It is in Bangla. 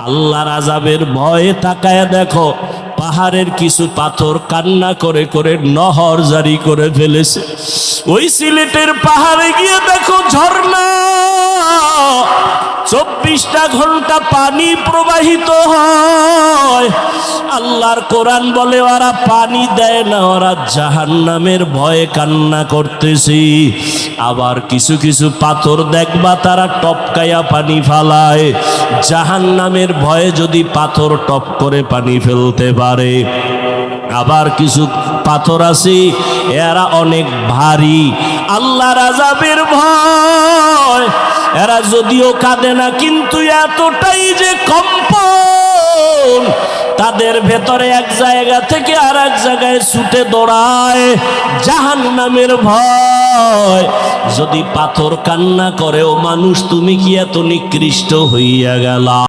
আল্লাহর আযাবের ভয়ে তাকায়া দেখো, পাহাড়ের কিছু পাথর কান্না করে করে নহর জারি করে ফেলেছে। ওই সিলেটের পাহাড়ে গিয়ে দেখো ঝর্ণা, 24টা ঘন্টা পানি প্রবাহিত হয়। আল্লাহর কোরআন বলে ওরা পানি দেয় না, ওরা জাহান্নামের ভয়ে কান্না করতেছে। আবার কিছু কিছু পাথর দেখবা তারা টপকায়া পানি ফালায়, জাহান্নামের ভয়ে যদি পাথর টপ করে পানি ফেলতে পারে। আবার কিছু পাথর আছে এরা অনেক ভারী, আল্লাহর আযাবের ভয়, এরা যদিও কাঁদে না কিন্তু এতটাই যে কম্পন তাদের ভেতরে এক জায়গা থেকে আর এক জায়গায় ছুটে দৌড়ায় জাহান্নামের ভয়। যদি পাথর কান্না করে, ও মানুষ তুমি কি এত নিকৃষ্ট হইয়া গেলা?